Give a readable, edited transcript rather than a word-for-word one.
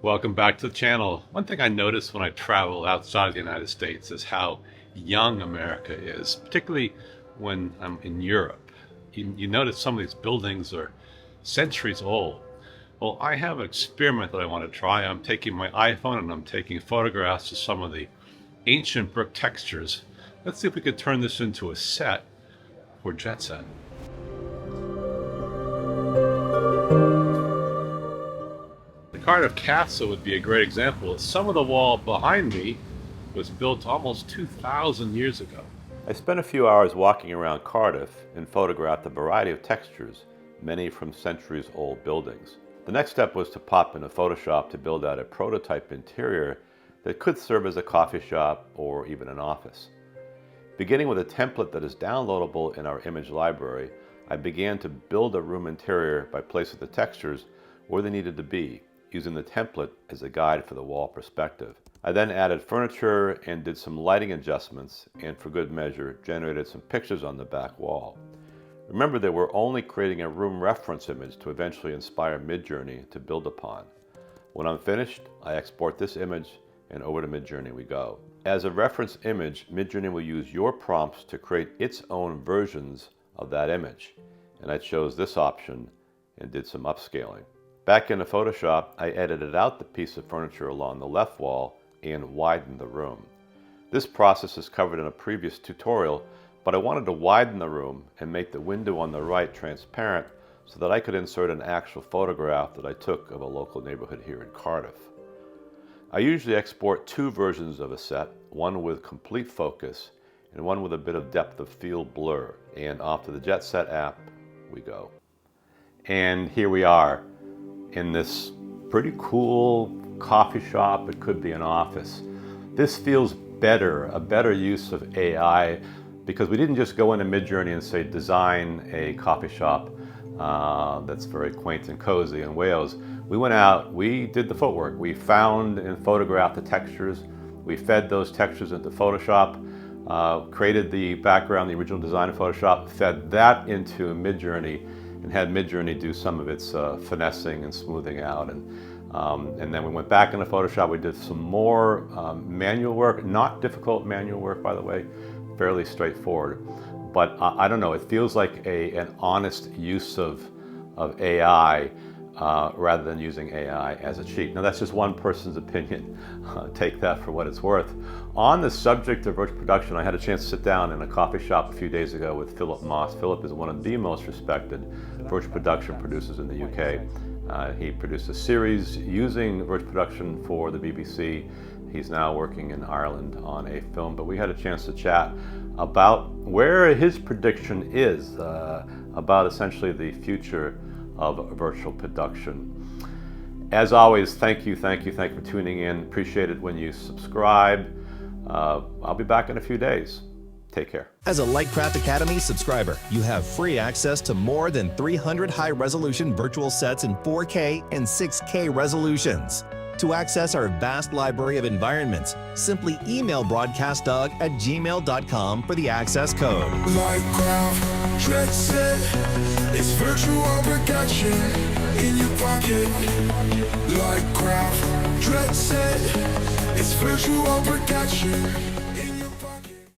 Welcome back to the channel. One thing I notice when I travel outside the United States is how young America is, particularly when I'm in Europe. You notice some of these buildings are centuries old. Well, I have an experiment that I want to try. I'm taking my iPhone and I'm taking photographs of some of the ancient brick textures. Let's see if we could turn this into a set for Jetset. The Cardiff Castle would be a great example. Some of the wall behind me was built almost 2,000 years ago. I spent a few hours walking around Cardiff and photographed a variety of textures, many from centuries-old buildings. The next step was to pop into Photoshop to build out a prototype interior that could serve as a coffee shop or even an office. Beginning with a template that is downloadable in our image library, I began to build a room interior by placing the textures where they needed to be, using the template as a guide for the wall perspective. I then added furniture and did some lighting adjustments, and for good measure, generated some pictures on the back wall. Remember that we're only creating a room reference image to eventually inspire Midjourney to build upon. When I'm finished, I export this image and over to Midjourney we go. As a reference image, Midjourney will use your prompts to create its own versions of that image. And I chose this option and did some upscaling. Back into Photoshop, I edited out the piece of furniture along the left wall and widened the room. This process is covered in a previous tutorial, but I wanted to widen the room and make the window on the right transparent so that I could insert an actual photograph that I took of a local neighborhood here in Cardiff. I usually export two versions of a set, one with complete focus and one with a bit of depth of field blur. And off to the Jetset app we go. And here we are in this pretty cool coffee shop. It could be an office. This feels better, a better use of AI, because we didn't just go into Midjourney and say design a coffee shop that's very quaint and cozy in Wales. We went out, we did the footwork. We found and photographed the textures. We fed those textures into Photoshop, created the background, the original design in Photoshop, fed that into Midjourney, and had Midjourney do some of its finessing and smoothing out. And then we went back into Photoshop. We did some more manual work, not difficult manual work, by the way, fairly straightforward. But I don't know, it feels like an honest use of AI rather than using AI as a cheat. Now that's just one person's opinion. Take that for what it's worth. On the subject of virtual production, I had a chance to sit down in a coffee shop a few days ago with Philip Moss. Philip is one of the most respected virtual production producers in the UK. He produced a series using virtual production for the BBC. He's now working in Ireland on a film, but we had a chance to chat about where his prediction is about essentially the future of virtual production. As always, thank you for tuning in. Appreciate it when you subscribe. I'll be back in a few days. Take care. As a Lightcraft Academy subscriber, you have free access to more than 300 high-resolution virtual sets in 4K and 6K resolutions. To access our vast library of environments, simply email broadcastdog@gmail.com for the access code. Lightcraft, Jetset, it's virtual production in your pocket. Lightcraft, Jetset, it's virtual production.